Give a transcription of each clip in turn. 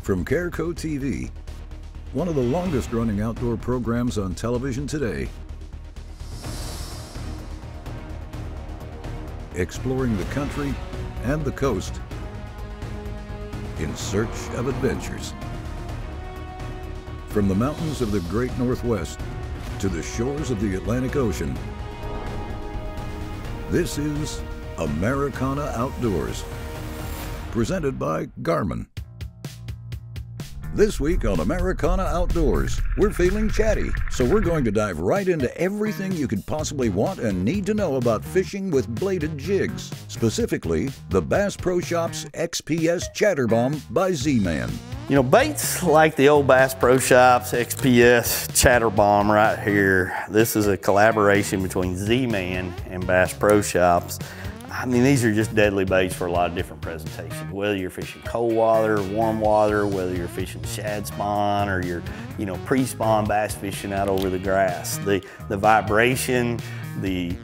From Careco TV, one of the longest running outdoor programs on television today, exploring the country and the coast in search of adventures. From the mountains of the great Northwest to the shores of the Atlantic Ocean, this is Americana Outdoors, presented by Garmin. This week on Americana Outdoors, we're feeling chatty, so we're going to dive right into everything you could possibly want and need to know about fishing with bladed jigs, specifically the Bass Pro Shops XPS Chatterbomb by Z-Man. You know, baits like the old Bass Pro Shops XPS Chatterbomb right here, this is a collaboration between Z-Man and Bass Pro Shops. I mean, these are just deadly baits for a lot of different presentations. Whether you're fishing cold water, warm water, whether you're fishing shad spawn or you're, pre-spawn bass fishing out over the grass. The vibration, the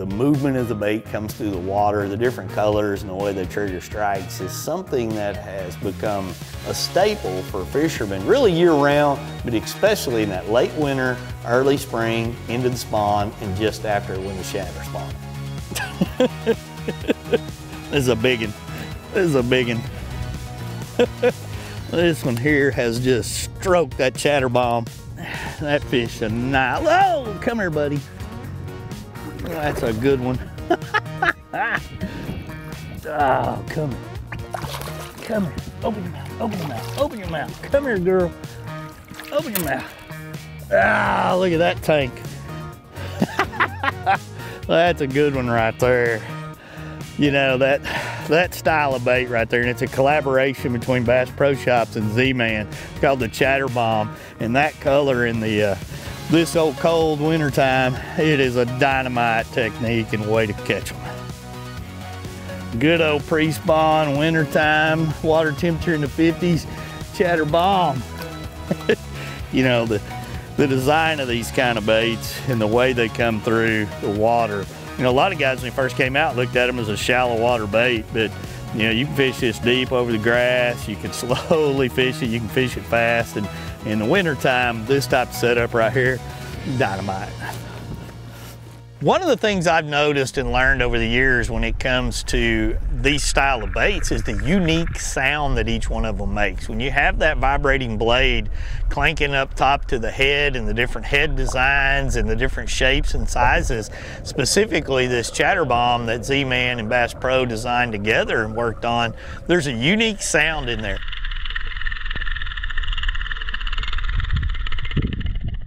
movement of the bait comes through the water, the different colors and the way the trigger strikes is something that has become a staple for fishermen, really year round, but especially in that late winter, early spring, into the spawn, and just after when the shad are spawning. This is a big one. This is a big one. This one here has just stroked that chatterbomb. That fish a nice. Oh, come here, buddy. That's a good one. Oh, come here. Come here. Open your mouth. Open your mouth. Open your mouth. Come here, girl. Open your mouth. Ah, look at that tank. That's a good one right there. You know, that style of bait right there, and it's a collaboration between Bass Pro Shops and Z-Man. It's called the Chatterbomb, and that color in the this old cold winter time, it is a dynamite technique and way to catch them. Good old pre-spawn, winter time, water temperature in the 50s, Chatterbomb. You know, the design of these kind of baits and the way they come through the water. You know, a lot of guys when they first came out looked at them as a shallow water bait, but you can fish this deep over the grass, you can slowly fish it, you can fish it fast, and in the winter time, this type of setup right here, dynamite. One of the things I've noticed and learned over the years when it comes to these style of baits is the unique sound that each one of them makes. When you have that vibrating blade clanking up top to the head and the different head designs and the different shapes and sizes, specifically this Chatterbomb that Z-Man and Bass Pro designed together and worked on, there's a unique sound in there.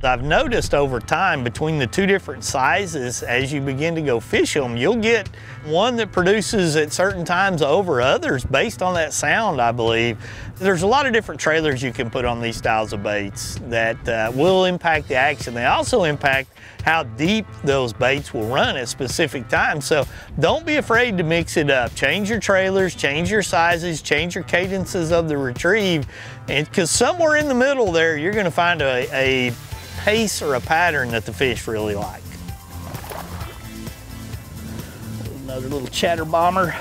I've noticed over time between the two different sizes, as you begin to go fish them, you'll get one that produces at certain times over others based on that sound, I believe. There's a lot of different trailers you can put on these styles of baits that will impact the action. They also impact how deep those baits will run at specific times. So don't be afraid to mix it up. Change your trailers, change your sizes, change your cadences of the retrieve, and because somewhere in the middle there, you're gonna find a pace or a pattern that the fish really like. Another little chatterbomber.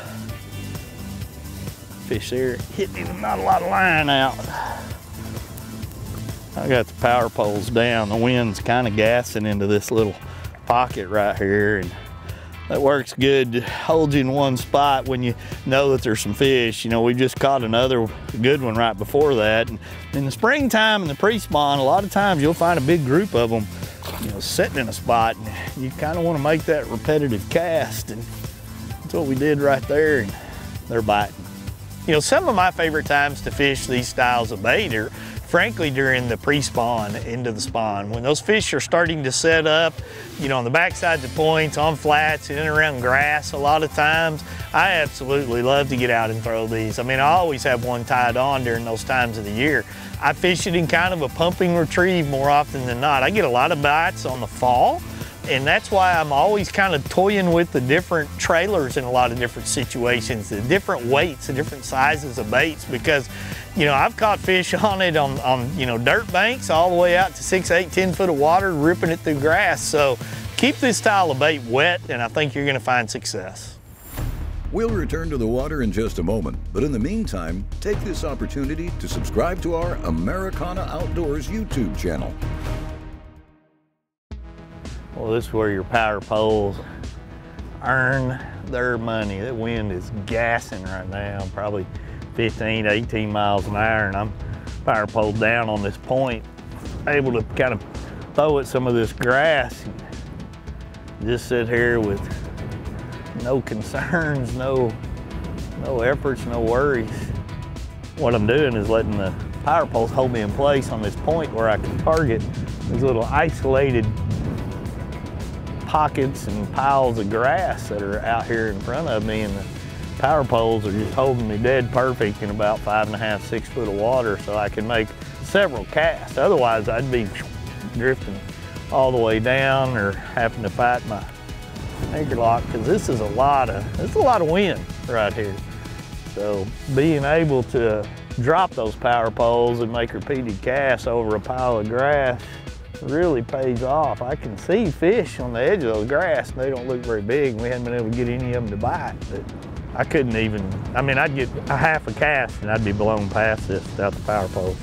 Fish there hitting not a lot of line out. I got the power poles down. The wind's kind of gassing into this little pocket right here, and that works good to hold you in one spot when you know that there's some fish. You know, we just caught another good one right before that. And in the springtime and the pre-spawn, a lot of times you'll find a big group of them, sitting in a spot, and you kind of want to make that repetitive cast. And that's what we did right there, and they're biting. Some of my favorite times to fish these styles of bait are frankly during the pre-spawn into the spawn. When those fish are starting to set up, on the backsides of points, on flats, in and around grass a lot of times, I absolutely love to get out and throw these. I mean, I always have one tied on during those times of the year. I fish it in kind of a pumping retrieve more often than not. I get a lot of bites on the fall, and that's why I'm always kind of toying with the different trailers in a lot of different situations, the different weights, the different sizes of baits, because I've caught fish on it on dirt banks all the way out to 6, 8, 10 foot of water, ripping it through grass. So keep this style of bait wet, and I think you're gonna find success. We'll return to the water in just a moment, but in the meantime, take this opportunity to subscribe to our Americana Outdoors YouTube channel. Well, this is where your power poles earn their money. The wind is gassing right now, probably 15 to 18 miles an hour, and I'm power pole down on this point, able to kind of throw at some of this grass. Just sit here with no concerns, no efforts, no worries. What I'm doing is letting the power poles hold me in place on this point where I can target these little isolated pockets and piles of grass that are out here in front of me, and the power poles are just holding me dead perfect in about 5.5 to 6 foot of water, so I can make several casts. Otherwise I'd be drifting all the way down or having to fight my anchor lock, because this is a lot of wind right here. So being able to drop those power poles and make repeated casts over a pile of grass really pays off. I can see fish on the edge of those grass, and they don't look very big. We haven't been able to get any of them to bite, but I couldn't even, I mean, I'd get a half a cast and I'd be blown past this without the power pole.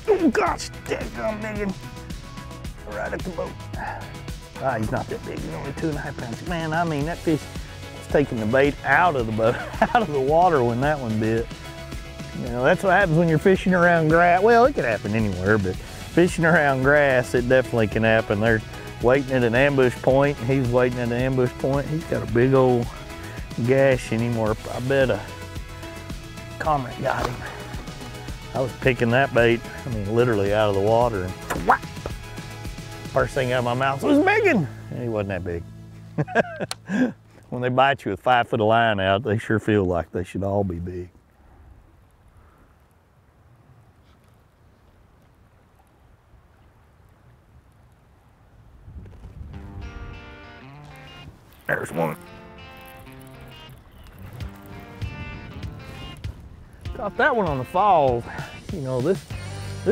Oh gosh, daggone big one. Right at the boat. Ah, he's not that big, he's only 2.5 pounds. Man, I mean, that fish was taking the bait out of the boat, out of the water when that one bit. You know, that's what happens when you're fishing around grass. Well, it could happen anywhere, but fishing around grass, it definitely can happen. They're waiting at an ambush point. He's waiting at an ambush point. He's got a big old gash in him, or I bet a cormorant got him. I was picking that bait, I mean, literally out of the water, and whap! First thing out of my mouth was a big one. He wasn't that big. When they bite you with 5 foot of line out, they sure feel like they should all be big. There's one. Caught that one on the falls. You know, this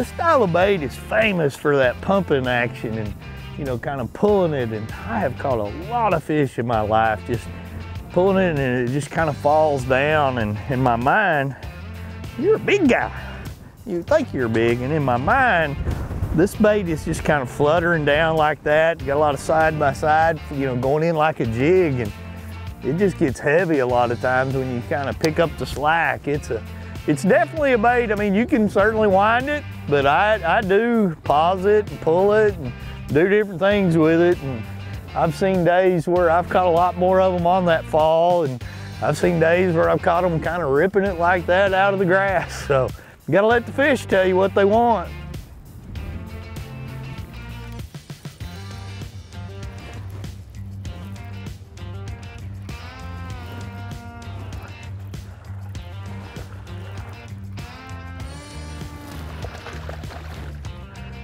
style of bait is famous for that pumping action and, you know, kind of pulling it. And I have caught a lot of fish in my life just pulling it, and it just kind of falls down. And in my mind, you're a big guy. You think you're big, and in my mind, this bait is just kind of fluttering down like that. You got a lot of side by side, you know, going in like a jig, and it just gets heavy a lot of times when you kind of pick up the slack. It's definitely a bait. I mean, you can certainly wind it, but I do pause it and pull it and do different things with it. And I've seen days where I've caught a lot more of them on that fall, and I've seen days where I've caught them kind of ripping it like that out of the grass. So you gotta let the fish tell you what they want.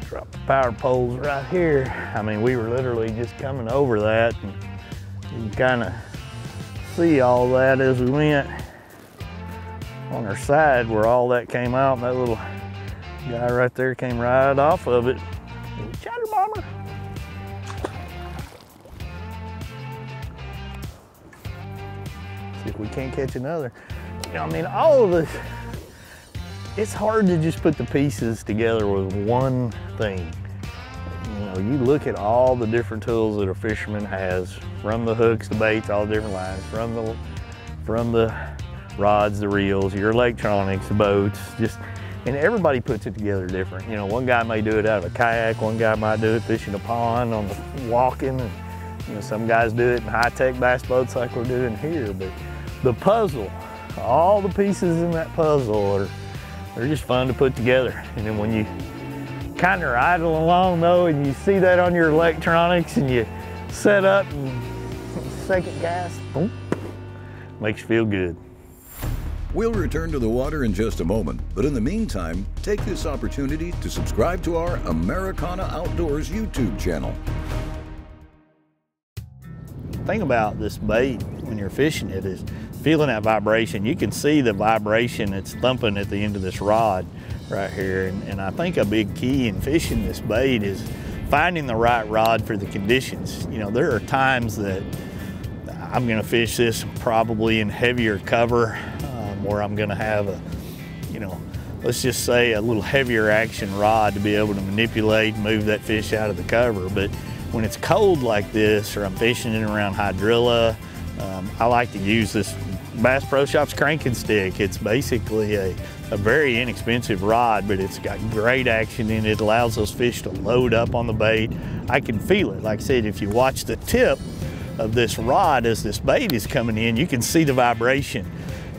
Drop the power poles right here. I mean, we were literally just coming over that, and you can kind of see all that as we went. On our side where all that came out, and that little guy right there came right off of it. Chatterbomber. See if we can't catch another. You know, I mean, all of this, it's hard to just put the pieces together with one thing. You know, you look at all the different tools that a fisherman has, from the hooks, the baits, all the different lines, from the rods, the reels, your electronics, the boats, and everybody puts it together different. You know, one guy may do it out of a kayak, one guy might do it fishing a pond, on the walking, and you know, some guys do it in high-tech bass boats like we're doing here. But the puzzle, all the pieces in that puzzle they're just fun to put together. And then when you kind of idle along though, and you see that on your electronics, and you set up and second cast, boom, makes you feel good. We'll return to the water in just a moment, but in the meantime, take this opportunity to subscribe to our Americana Outdoors YouTube channel. The thing about this bait when you're fishing it is feeling that vibration. You can see the vibration that's thumping at the end of this rod right here. And I think a big key in fishing this bait is finding the right rod for the conditions. You know, there are times that I'm gonna fish this probably in heavier cover, where I'm gonna have a, you know, let's just say a little heavier action rod to be able to manipulate and move that fish out of the cover. But when it's cold like this, or I'm fishing it around hydrilla, I like to use this Bass Pro Shops cranking stick. It's basically a very inexpensive rod, but it's got great action in it. It allows those fish to load up on the bait. I can feel it. Like I said, if you watch the tip of this rod as this bait is coming in, you can see the vibration.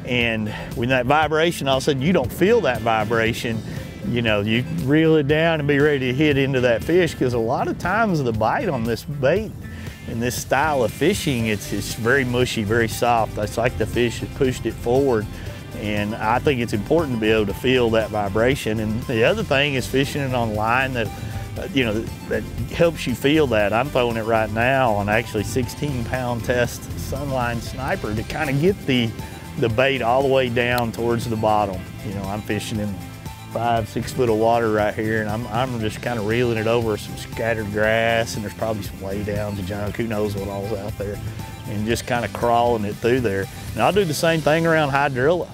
And when that vibration, all of a sudden you don't feel that vibration, you know, you reel it down and be ready to hit into that fish, because a lot of times the bite on this bait in this style of fishing, it's very mushy, very soft. It's like the fish has pushed it forward. And I think it's important to be able to feel that vibration. And the other thing is fishing it on line that, you know, that helps you feel that. I'm throwing it right now on actually 16-pound test Sunline Sniper to kind of get the bait all the way down towards the bottom. You know, I'm fishing in 5-6 foot of water right here, and I'm just kind of reeling it over some scattered grass, and there's probably some lay downs and junk, who knows what all's out there, and just kind of crawling it through there. And I'll do the same thing around hydrilla.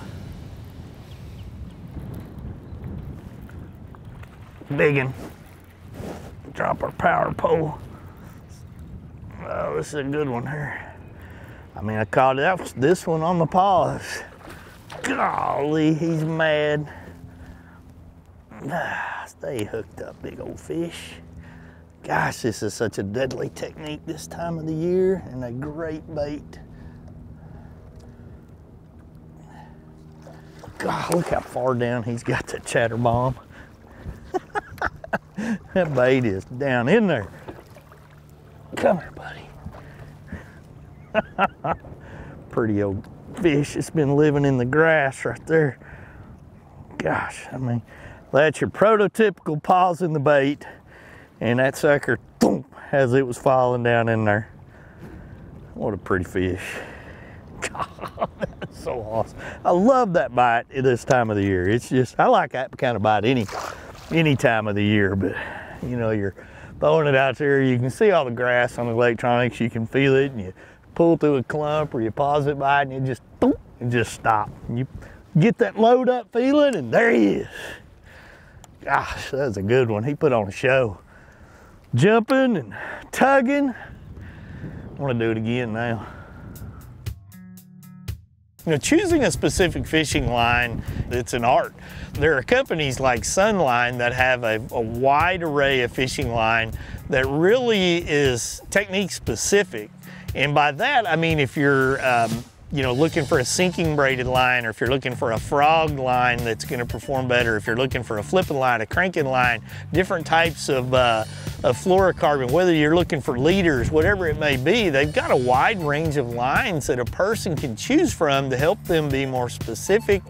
Digging. Drop our power pole. Oh, this is a good one here. I mean, I caught this one on the pause. Golly, he's mad. Stay hooked up, big old fish. Gosh, this is such a deadly technique this time of the year, and a great bait. God, look how far down he's got that Chatterbomb. That bait is down in there. Come here, buddy. Pretty old fish. It's been living in the grass right there. Gosh, I mean, that's your prototypical pause in the bait, and that sucker, boom, as it was falling down in there. What a pretty fish. God, that's so awesome. I love that bite at this time of the year. It's just, I like that kind of bite any time of the year, but you know, you're throwing it out there, you can see all the grass on the electronics, you can feel it, and you pull through a clump or you pause it by it, and you just, boom, and just stop. And you get that load up feeling, and there he is. Gosh, that was a good one. He put on a show. Jumping and tugging. I want to do it again now. You know, choosing a specific fishing line, it's an art. There are companies like Sunline that have a wide array of fishing line that really is technique specific. And by that, I mean, if you're you know, looking for a sinking braided line, or if you're looking for a frog line that's going to perform better, if you're looking for a flipping line, a cranking line, different types of fluorocarbon, whether you're looking for leaders, whatever it may be, they've got a wide range of lines that a person can choose from to help them be more specific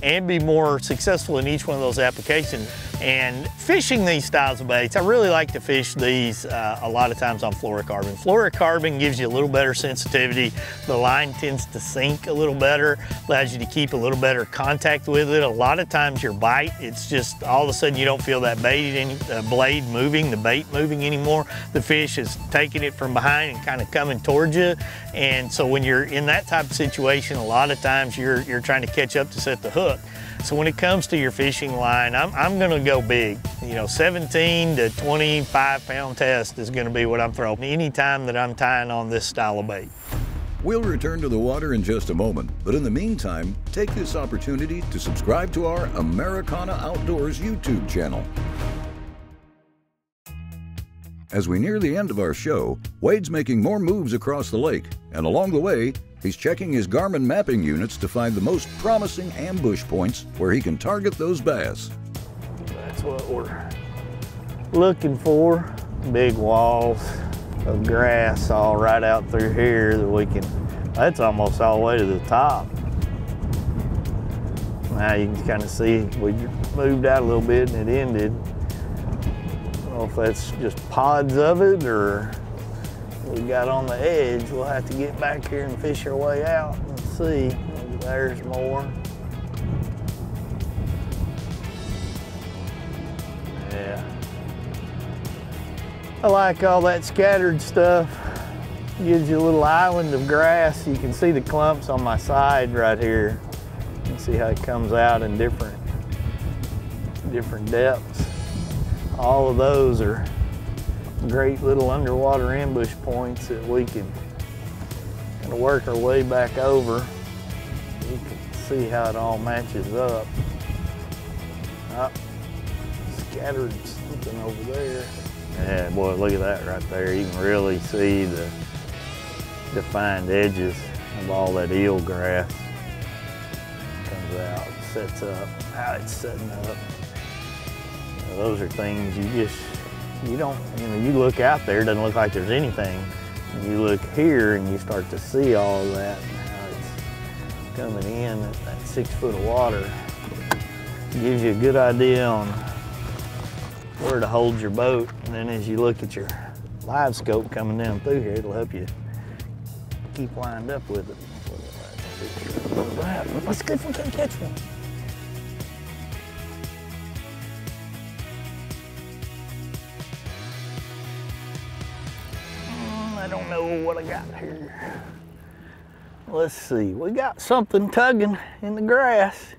and be more successful in each one of those applications. And fishing these styles of baits, I really like to fish these a lot of times on fluorocarbon. Fluorocarbon gives you a little better sensitivity. The line tends to sink a little better, allows you to keep a little better contact with it. A lot of times your bite, it's just all of a sudden you don't feel that blade moving, the bait moving anymore. The fish is taking it from behind and kind of coming towards you. And so when you're in that type of situation, a lot of times you're trying to catch up to set the hook. So when it comes to your fishing line, I'm gonna go big. You know, 17 to 25 pound test is gonna be what I'm throwing anytime that I'm tying on this style of bait. We'll return to the water in just a moment, but in the meantime, take this opportunity to subscribe to our Americana Outdoors YouTube channel. As we near the end of our show, Wade's making more moves across the lake, and along the way, he's checking his Garmin mapping units to find the most promising ambush points where he can target those bass. That's what we're looking for. Big walls of grass all right out through here that we can, that's almost all the way to the top. Now you can kind of see we moved out a little bit and it ended. I don't know if that's just pods of it or we got on the edge. We'll have to get back here and fish our way out and see. There's more. Yeah. I like all that scattered stuff. Gives you a little island of grass. You can see the clumps on my side right here. You can see how it comes out in different depths. All of those are great little underwater ambush points that we can kind of work our way back over. You can see how it all matches up. Oh, scattered something over there. Yeah, boy, look at that right there. You can really see the defined edges of all that eel grass. Comes out, sets up, how it's setting up. You know, those are things you don't, you look out there, it doesn't look like there's anything. You look here and you start to see all of that and how it's coming in at that 6 foot of water. It gives you a good idea on where to hold your boat. And then as you look at your live scope coming down through here, it'll help you keep lined up with it. What's good if we can't catch one? I don't know what I got here. Let's see, we got something tugging in the grass.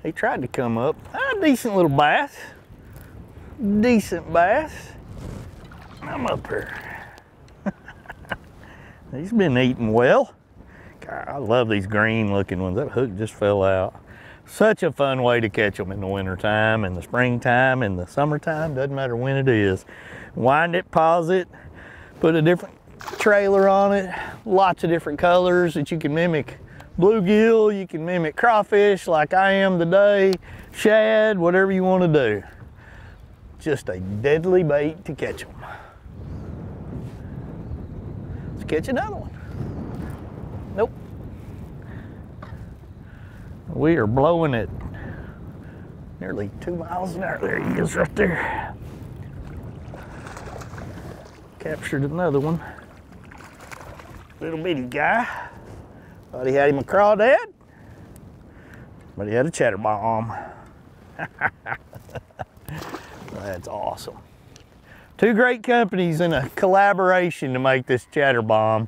They tried to come up. A decent little bass. Decent bass. I'm up here. He's been eating well. God, I love these green looking ones. That hook just fell out. Such a fun way to catch them in the wintertime, in the springtime, in the summertime, doesn't matter when it is. Wind it, pause it, put a different trailer on it, lots of different colors that you can mimic. Bluegill, you can mimic crawfish like I am today, shad, whatever you want to do. Just a deadly bait to catch them. Let's catch another one. Nope. We are blowing it nearly 2 miles an hour. There he is right there. Captured another one. Little bitty guy. Thought he had him a crawdad, but he had a Chatterbomb. That's awesome. Two great companies in a collaboration to make this Chatterbomb.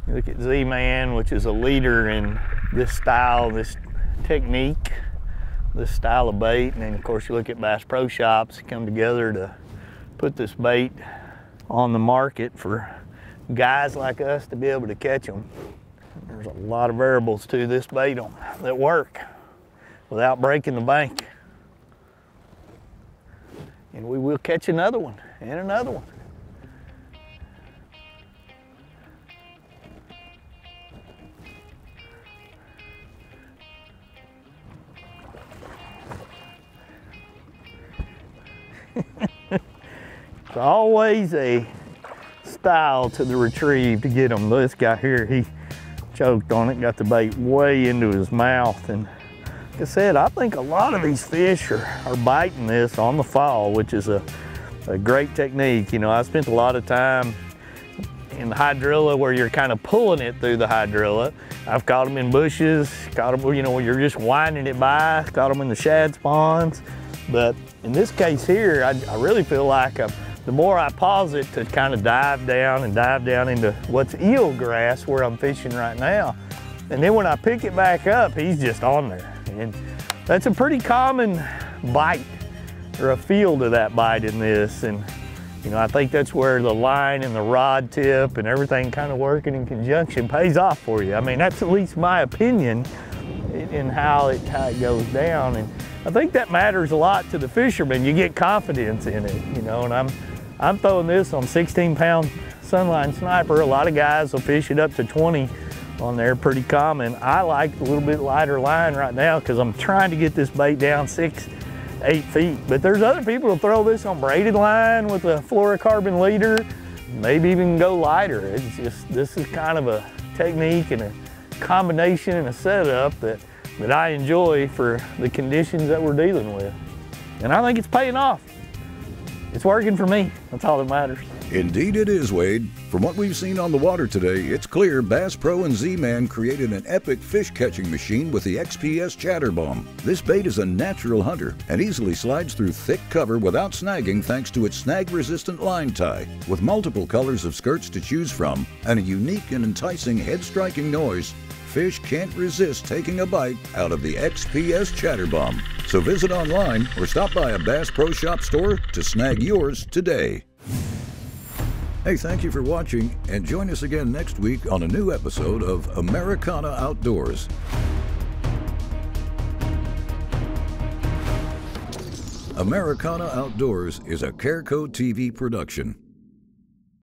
You look at Z-Man, which is a leader in this style, this technique, this style of bait. And then of course you look at Bass Pro Shops, come together to put this bait on the market for guys like us to be able to catch them. There's a lot of variables to this bait that work without breaking the bank. And we will catch another one and another one. It's always a style to the retrieve to get them. This guy here, he choked on it, got the bait way into his mouth. And like I said, I think a lot of these fish are biting this on the fall, which is a great technique. You know, I spent a lot of time in the hydrilla where you're kind of pulling it through the hydrilla. I've caught them in bushes, caught them, you know, where you're just winding it by, caught them in the shad spawns. But in this case here, I really feel like the more I pause it to kind of dive down into what's eel grass where I'm fishing right now. And then when I pick it back up, he's just on there. And that's a pretty common bite or a feel to that bite in this. And you know, I think that's where the line and the rod tip and everything kind of working in conjunction pays off for you. I mean, that's at least my opinion in how it goes down. And I think that matters a lot to the fisherman. You get confidence in it, you know, and I'm throwing this on 16-pound Sunline Sniper. A lot of guys will fish it up to 20 on there, pretty common. I like a little bit lighter line right now because I'm trying to get this bait down 6-8 feet. But there's other people who throw this on braided line with a fluorocarbon leader, maybe even go lighter. It's just, this is kind of a technique and a combination and a setup that I enjoy for the conditions that we're dealing with. And I think it's paying off. it's working for me. That's all that matters. Indeed it is, Wade. From what we've seen on the water today, it's clear Bass Pro and Z-Man created an epic fish catching machine with the XPS Chatterbomb. This bait is a natural hunter and easily slides through thick cover without snagging thanks to its snag-resistant line tie. With multiple colors of skirts to choose from and a unique and enticing head-striking noise, fish can't resist taking a bite out of the XPS Chatterbomb. So visit online or stop by a Bass Pro Shop store to snag yours today. Hey, thank you for watching, and join us again next week on a new episode of Americana Outdoors. Americana Outdoors is a Careco TV production.